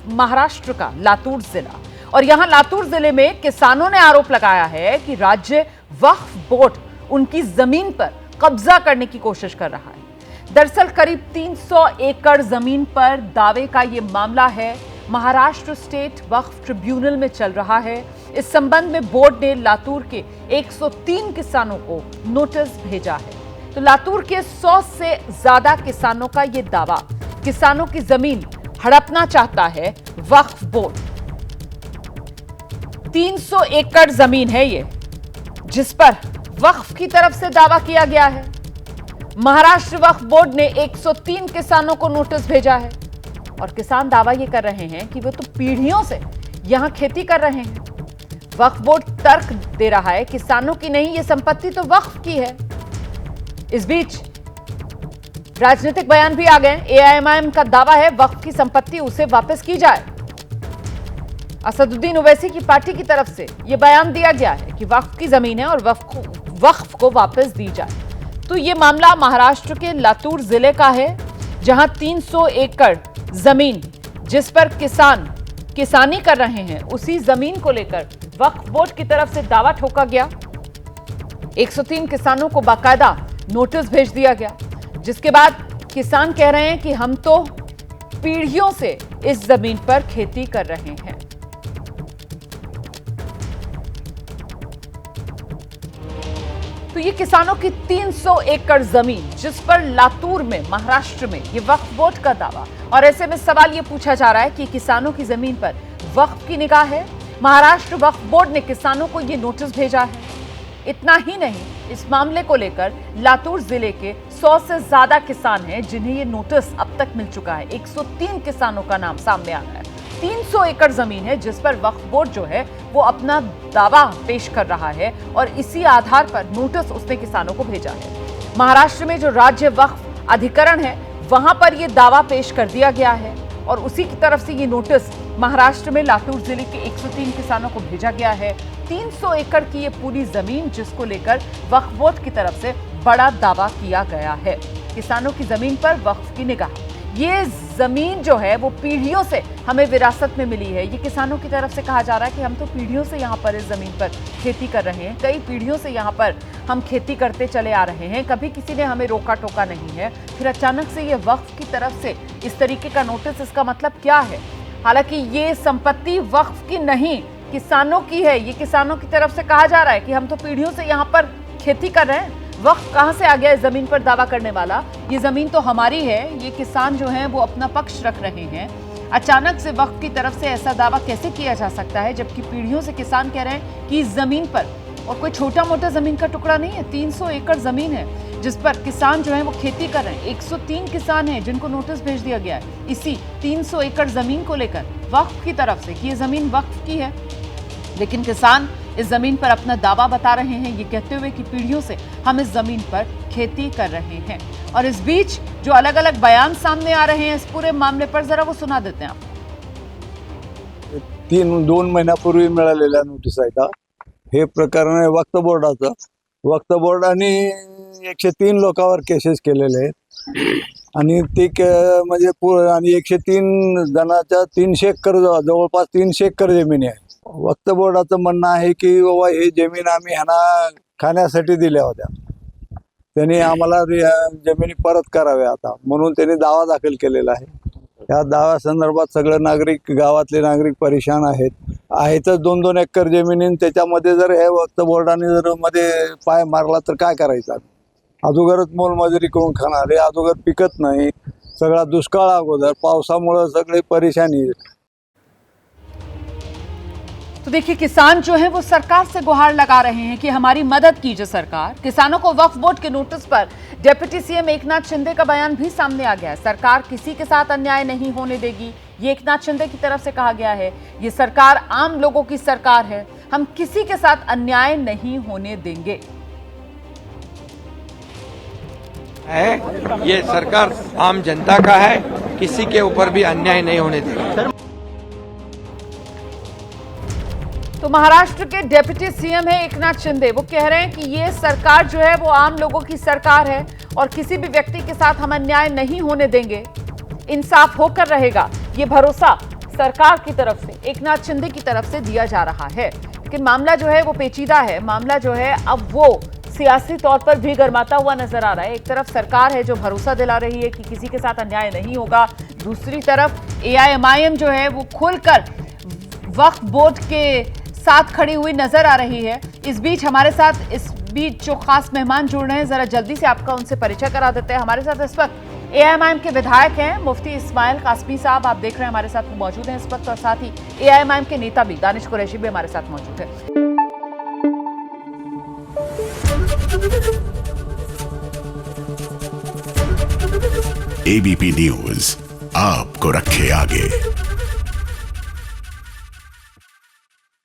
महाराष्ट्र का लातूर जिला, और यहां लातूर जिले में किसानों ने आरोप लगाया है कि राज्य वक्फ बोर्ड उनकी जमीन पर कब्जा करने की कोशिश कर रहा है। दरअसल करीब 300 एकड़ जमीन पर दावे का यह मामला है, महाराष्ट्र स्टेट वक्फ ट्रिब्यूनल में चल रहा है। इस संबंध में बोर्ड ने लातूर के 103 किसानों को नोटिस भेजा है। तो लातूर के 100 से ज्यादा किसानों का यह दावा, किसानों की जमीन हड़पना चाहता है वक्फ बोर्ड। 300 एकड़ जमीन है ये, जिस पर वक्फ की तरफ से दावा किया गया है। महाराष्ट्र वक्फ बोर्ड ने 103 किसानों को नोटिस भेजा है और किसान दावा ये कर रहे हैं कि वो तो पीढ़ियों से यहां खेती कर रहे हैं। वक्फ बोर्ड तर्क दे रहा है किसानों की नहीं, ये संपत्ति तो वक्फ की है। इस बीच राजनीतिक बयान भी आ गए। एआईएमआईएम का दावा है वक्फ की संपत्ति उसे वापस की जाए। असदुद्दीन ओवैसी की पार्टी की तरफ से यह बयान दिया गया है कि वक्फ की जमीन है और वक्फ को वापस दी जाए। तो यह मामला महाराष्ट्र के लातूर जिले का है, जहां 300 एकड़ जमीन जिस पर किसान किसानी कर रहे हैं, उसी जमीन को लेकर वक्फ बोर्ड की तरफ से दावा ठोका गया। 103 किसानों को बाकायदा नोटिस भेज दिया गया, जिसके बाद किसान कह रहे हैं कि हम तो पीढ़ियों से इस जमीन पर खेती कर रहे हैं। तो ये किसानों की 300 एकड़ जमीन, जिस पर लातूर में महाराष्ट्र में ये वक्फ बोर्ड का दावा, और ऐसे में सवाल ये पूछा जा रहा है कि किसानों की जमीन पर वक्फ की निगाह है। महाराष्ट्र वक्फ बोर्ड ने किसानों को ये नोटिस भेजा है। इतना ही नहीं, इस मामले को लेकर लातूर जिले के 100 से ज्यादा किसान हैं जिन्हें ये नोटिस अब तक मिल चुका है। 103 किसानों का नाम सामने आ गया है। 300 एकड़ जमीन है जिस पर वक्फ बोर्ड जो है वो अपना दावा पेश कर रहा है, और इसी आधार पर नोटिस उसने किसानों को भेजा है। महाराष्ट्र में जो राज्य वक्फ अधिकरण है वहां पर यह दावा पेश कर दिया गया है, और उसी की तरफ से ये नोटिस महाराष्ट्र में लातूर जिले के 103 किसानों को भेजा गया है। 300 एकड़ की ये पूरी जमीन, जिसको लेकर वक्फ बोर्ड की तरफ से बड़ा दावा किया गया है। किसानों की जमीन पर वक्फ की निगाह, ये जमीन जो है वो पीढ़ियों से हमें विरासत में मिली है। ये किसानों की तरफ से कहा जा रहा है कि हम तो पीढ़ियों से यहाँ पर इस जमीन पर खेती कर रहे हैं, कई पीढ़ियों से यहाँ पर हम खेती करते चले आ रहे हैं, कभी किसी ने हमें रोका टोका नहीं है। फिर अचानक से ये वक्फ की तरफ से इस तरीके का नोटिस, इसका मतलब क्या है? हालांकि ये संपत्ति वक्फ की नहीं, किसानों की है। ये किसानों की तरफ से कहा जा रहा है कि हम तो पीढ़ियों से यहाँ पर खेती कर रहे हैं। वक्फ कहां से आ गया इस जमीन पर दावा करने वाला? ये जमीन तो हमारी है। ये किसान जो हैं वो अपना पक्ष रख रहे हैं। अचानक से वक्फ की तरफ से ऐसा दावा कैसे किया जा सकता है, जबकि पीढ़ियों से किसान कह रहे हैं कि इस जमीन पर, और कोई छोटा मोटा जमीन का टुकड़ा नहीं है, 300 एकड़ जमीन है जिस पर किसान जो है वो खेती कर रहे हैं। 103 किसान हैं जिनको नोटिस भेज दिया गया है इसी 300 एकड़ जमीन को लेकर वक्फ की तरफ से कि ये जमीन वक्फ की है। लेकिन किसान इस जमीन पर अपना दावा बता रहे हैं, ये कहते हुए कि पीढ़ियों से हम इस जमीन पर खेती कर रहे हैं। और इस बीच जो अलग अलग बयान सामने आ रहे हैं इस पूरे मामले पर, जरा वो सुना देते हैं आप। 2 महिन्यापूर्वी मिळालेल्या नोटीस आहेत। हे प्रकरण आहे वक्फ बोर्डाचं। वक्फ बोर्डाने 103 लोकांवर केसेस केलेले आहेत, आणि ते म्हणजे आणि 103 जणांच्या 300 एकर जवळपास 300 एकर जमीन आहे। वक्फ बोर्डाचं म्हणणं आहे की बाबा ही जमीन आम्ही ह्यांना खाण्यासाठी दिल्या होत्या, त्यांनी आम्हाला जमिनी परत कराव्या आता, म्हणून त्यांनी दावा दाखल केलेला आहे। या दाव्यासंदर्भात सगळे नागरिक, गावातले नागरिक परेशान आहेतच। 2-2 एकर जमिनी, त्याच्यामध्ये जर हे वक्फ बोर्डाने जर मध्ये पाय मारला तर काय करायचं? अगोदरच मोलमजुरी करून खाणार, हे अगोदर पिकत नाही, सगळा दुष्काळ अगोदर, पावसामुळे सगळे परेशानी। तो देखिए, किसान जो है वो सरकार से गुहार लगा रहे हैं कि हमारी मदद कीजिए सरकार। किसानों को वक्फ बोर्ड के नोटिस पर डिप्टी सीएम एकनाथ शिंदे का बयान भी सामने आ गया है। सरकार किसी के साथ अन्याय नहीं होने देगी, ये एकनाथ शिंदे की तरफ से कहा गया है। ये सरकार आम लोगों की सरकार है, हम किसी के साथ अन्याय नहीं होने देंगे। ये सरकार आम जनता का है, किसी के ऊपर भी अन्याय नहीं होने देगा। तो महाराष्ट्र के डिप्टी सीएम है एकनाथ शिंदे, वो कह रहे हैं कि ये सरकार जो है वो आम लोगों की सरकार है और किसी भी व्यक्ति के साथ हम अन्याय नहीं होने देंगे, इंसाफ होकर रहेगा। ये भरोसा सरकार की तरफ से, एकनाथ शिंदे की तरफ से दिया जा रहा है। लेकिन मामला जो है वो पेचीदा है। मामला जो है अब वो सियासी तौर पर भी गर्माता हुआ नजर आ रहा है। एक तरफ सरकार है जो भरोसा दिला रही है कि किसी के साथ अन्याय नहीं होगा, दूसरी तरफ एआईएमआईएम जो है वो खुलकर वक्फ बोर्ड के साथ खड़ी हुई नजर आ रही है। इस बीच जो खास मेहमान जुड़ रहे हैं, जरा जल्दी से आपका उनसे परिचय करा देते हैं। हमारे साथ इस वक्त एआईएमआईएम के विधायक हैं मुफ्ती इस्माइल कासमी साहब, आप देख रहे हैं हमारे साथ मौजूद हैं इस वक्त, और साथ ही एआईएमआईएम के नेता भी दानिश कुरैशी भी हमारे साथ मौजूद है। एबीपी न्यूज आपको रखे आगे।